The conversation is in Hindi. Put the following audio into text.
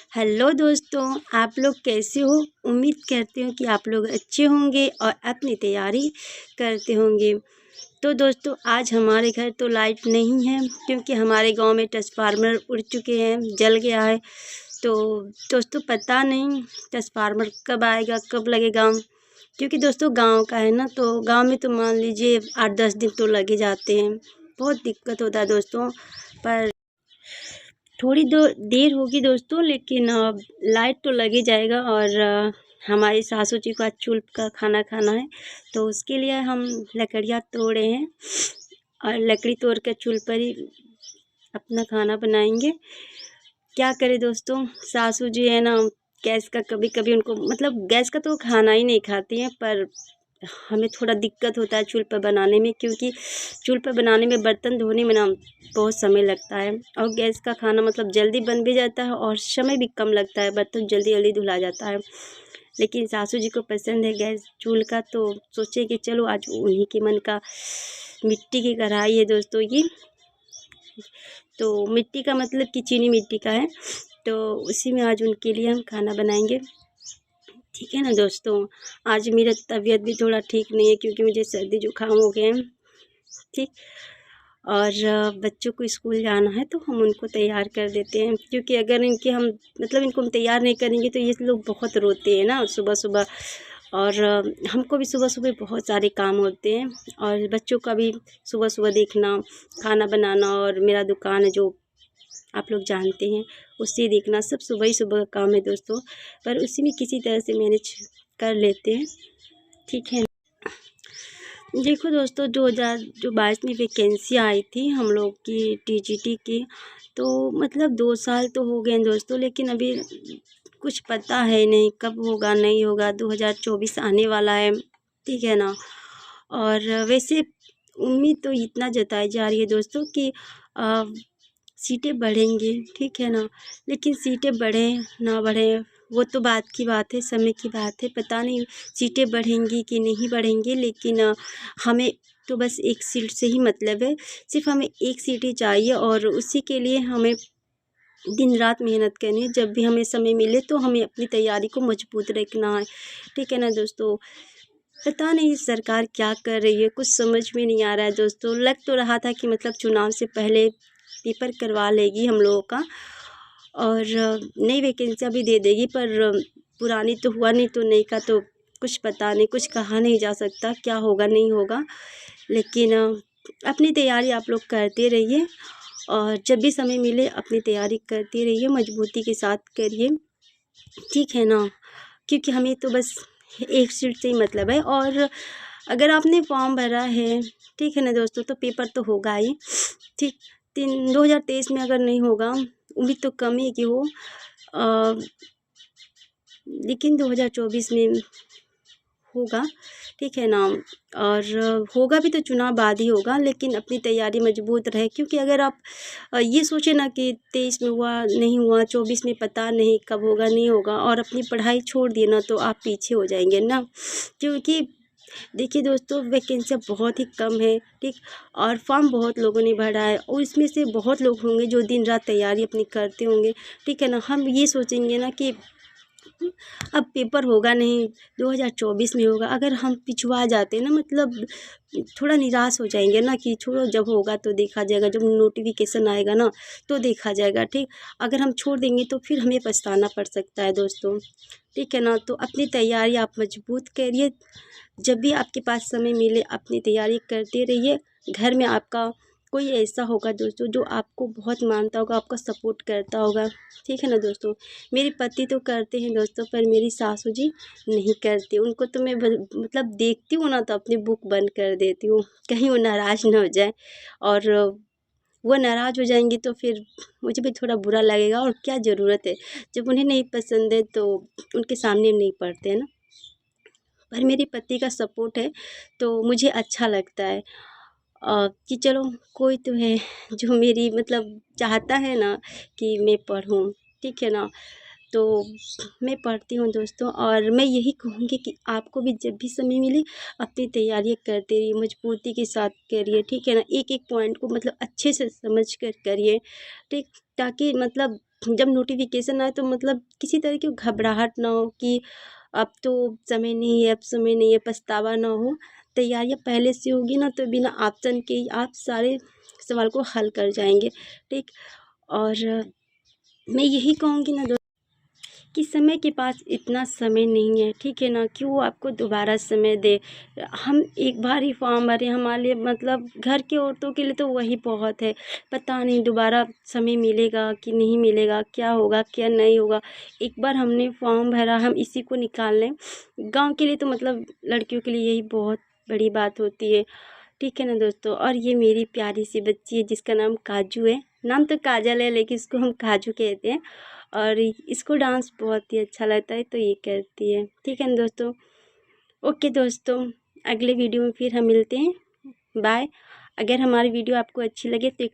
हेलो दोस्तों, आप लोग कैसे हो। उम्मीद करती हूँ कि आप लोग अच्छे होंगे और अपनी तैयारी करते होंगे। तो दोस्तों, आज हमारे घर तो लाइट नहीं है क्योंकि हमारे गांव में ट्रांसफार्मर उड़ चुके हैं, जल गया है। तो दोस्तों, पता नहीं ट्रांसफार्मर कब आएगा, कब लगेगा। क्योंकि दोस्तों गांव का है ना, तो गांव में तो मान लीजिए 8-10 दिन तो लगे जाते हैं। बहुत दिक्कत होता है दोस्तों। पर थोड़ी देर होगी दोस्तों, लेकिन लाइट तो लग ही जाएगा। और हमारी सासू जी को आज चूल्ह का खाना खाना है, तो उसके लिए हम लकड़ियाँ तोड़े हैं और लकड़ी तोड़ कर चूल्ह पर ही अपना खाना बनाएंगे। क्या करें दोस्तों, सासू जी है ना, गैस का कभी कभी उनको मतलब गैस का तो खाना ही नहीं खाती हैं, पर हमें थोड़ा दिक्कत होता है चूल्ह पर बनाने में, क्योंकि चूल्ह पर बनाने में बर्तन धोने में ना बहुत समय लगता है। और गैस का खाना मतलब जल्दी बन भी जाता है और समय भी कम लगता है, बर्तन जल्दी जल्दी धुला जाता है। लेकिन सासू जी को पसंद है गैस चूल्ह का, तो सोचे कि चलो आज उन्हीं के मन का मिट्टी की कढ़ाई है दोस्तों ये। तो मिट्टी का मतलब कि चीनी मिट्टी का है, तो उसी में आज उनके लिए हम खाना बनाएंगे। ठीक है ना दोस्तों। आज मेरा तबीयत भी थोड़ा ठीक नहीं है क्योंकि मुझे सर्दी जुकाम हो गए हैं। ठीक। और बच्चों को स्कूल जाना है तो हम उनको तैयार कर देते हैं, क्योंकि अगर इनके हम मतलब इनको हम तैयार नहीं करेंगे तो ये लोग बहुत रोते हैं ना सुबह सुबह। और हमको भी सुबह सुबह बहुत सारे काम होते हैं, और बच्चों का भी सुबह सुबह देखना, खाना बनाना, और मेरा दुकान है जो आप लोग जानते हैं, उसे देखना, सब सुबह ही सुबह का काम है दोस्तों। पर उसी में किसी तरह से मैनेज कर लेते हैं। ठीक है। देखो दोस्तों, 2022 में वैकेंसी आई थी हम लोग की टीजीटी की, तो मतलब 2 साल तो हो गए हैं दोस्तों, लेकिन अभी कुछ पता है नहीं कब होगा नहीं होगा। 2024 आने वाला है, ठीक है ना। और वैसे उम्मीद तो इतना जताई जा रही है दोस्तों कि सीटें बढ़ेंगी, ठीक है ना। लेकिन सीटें बढ़ें ना बढ़ें वो तो बात की बात है, समय की बात है। पता नहीं सीटें बढ़ेंगी कि नहीं बढ़ेंगी, लेकिन हमें तो बस एक सीट से ही मतलब है। सिर्फ हमें एक सीट ही चाहिए और उसी के लिए हमें दिन रात मेहनत करनी है। जब भी हमें समय मिले तो हमें अपनी तैयारी को मजबूत रखना है, ठीक है ना दोस्तों। पता नहीं सरकार क्या कर रही है, कुछ समझ में नहीं आ रहा है दोस्तों। लग तो रहा था कि मतलब चुनाव से पहले पेपर करवा लेगी हम लोगों का और नई वैकेंसियाँ भी दे देगी, पर पुरानी तो हुआ नहीं, तो नई का तो कुछ पता नहीं, कुछ कहा नहीं जा सकता क्या होगा नहीं होगा। लेकिन अपनी तैयारी आप लोग करते रहिए, और जब भी समय मिले अपनी तैयारी करते रहिए, मजबूती के साथ करिए, ठीक है ना। क्योंकि हमें तो बस एक सीट से ही मतलब है। और अगर आपने फॉर्म भरा है, ठीक है ना दोस्तों, तो पेपर तो होगा ही। ठीक। 2023 में अगर नहीं होगा, उम्मीद तो कम ही कि हो, लेकिन 2024 में होगा, ठीक है ना। और होगा भी तो चुनाव बाद ही होगा, लेकिन अपनी तैयारी मजबूत रहे। क्योंकि अगर आप ये सोचे ना कि 23 में हुआ नहीं हुआ, 24 में पता नहीं कब होगा नहीं होगा, और अपनी पढ़ाई छोड़ दिए ना, तो आप पीछे हो जाएंगे ना। क्योंकि देखिए दोस्तों, वैकेंसियाँ बहुत ही कम है, ठीक। और फॉर्म बहुत लोगों ने भरा है, और इसमें से बहुत लोग होंगे जो दिन रात तैयारी अपनी करते होंगे, ठीक है ना। हम ये सोचेंगे ना कि अब पेपर होगा नहीं, 2024 में होगा। अगर हम पिछुआ जाते हैं ना, मतलब थोड़ा निराश हो जाएंगे ना कि छोड़ो, जब होगा तो देखा जाएगा, जब नोटिफिकेशन आएगा ना तो देखा जाएगा, ठीक। अगर हम छोड़ देंगे तो फिर हमें पछताना पड़ सकता है दोस्तों, ठीक है ना। तो अपनी तैयारी आप मजबूत करिए, जब भी आपके पास समय मिले अपनी तैयारी करते रहिए। घर में आपका कोई ऐसा होगा दोस्तों जो आपको बहुत मानता होगा, आपका सपोर्ट करता होगा, ठीक है ना दोस्तों। मेरे पति तो करते हैं दोस्तों, पर मेरी सासू जी नहीं करती। उनको तो मैं मतलब देखती हूँ ना तो अपनी बुक बंद कर देती हूँ, कहीं वो नाराज़ ना हो जाए। और वो नाराज़ हो जाएंगी तो फिर मुझे भी थोड़ा बुरा लगेगा, और क्या ज़रूरत है। जब उन्हें नहीं पसंद है तो उनके सामने नहीं पढ़ते हैं ना। पर मेरे पति का सपोर्ट है तो मुझे अच्छा लगता है कि चलो कोई तो है जो मेरी मतलब चाहता है ना कि मैं पढ़ूँ, ठीक है ना। तो मैं पढ़ती हूँ दोस्तों, और मैं यही कहूँगी कि आपको भी जब भी समय मिले अपनी तैयारियाँ करते रहिए, मजबूती के साथ करिए, ठीक है ना। एक एक पॉइंट को मतलब अच्छे से समझ कर करिए, ठीक। ताकि मतलब जब नोटिफिकेशन आए तो मतलब किसी तरह की घबराहट ना हो कि अब तो समय नहीं है, अब समय नहीं है, पछतावा ना हो। तैयारियाँ पहले से होगी ना तो बिना ऑप्शन के ही आप सारे सवाल को हल कर जाएंगे। ठीक। और मैं यही कहूँगी ना कि समय के पास इतना समय नहीं है, ठीक है ना, कि वो आपको दोबारा समय दे। हम एक बार ही फॉर्म भरे, हमारे लिए मतलब घर की औरतों के लिए तो वही बहुत है। पता नहीं दोबारा समय मिलेगा कि नहीं मिलेगा, क्या होगा क्या नहीं होगा। एक बार हमने फॉर्म भरा, हम इसी को निकाल लें। गाँव के लिए तो मतलब लड़कियों के लिए यही बहुत बड़ी बात होती है। ठीक है ना दोस्तों। और ये मेरी प्यारी सी बच्ची है जिसका नाम काजू है। नाम तो काजल है लेकिन इसको हम काजू कहते हैं। और इसको डांस बहुत ही अच्छा लगता है तो ये करती है। ठीक है ना दोस्तों। ओके दोस्तों, अगले वीडियो में फिर हम मिलते हैं। बाय। अगर हमारी वीडियो आपको अच्छी लगे तो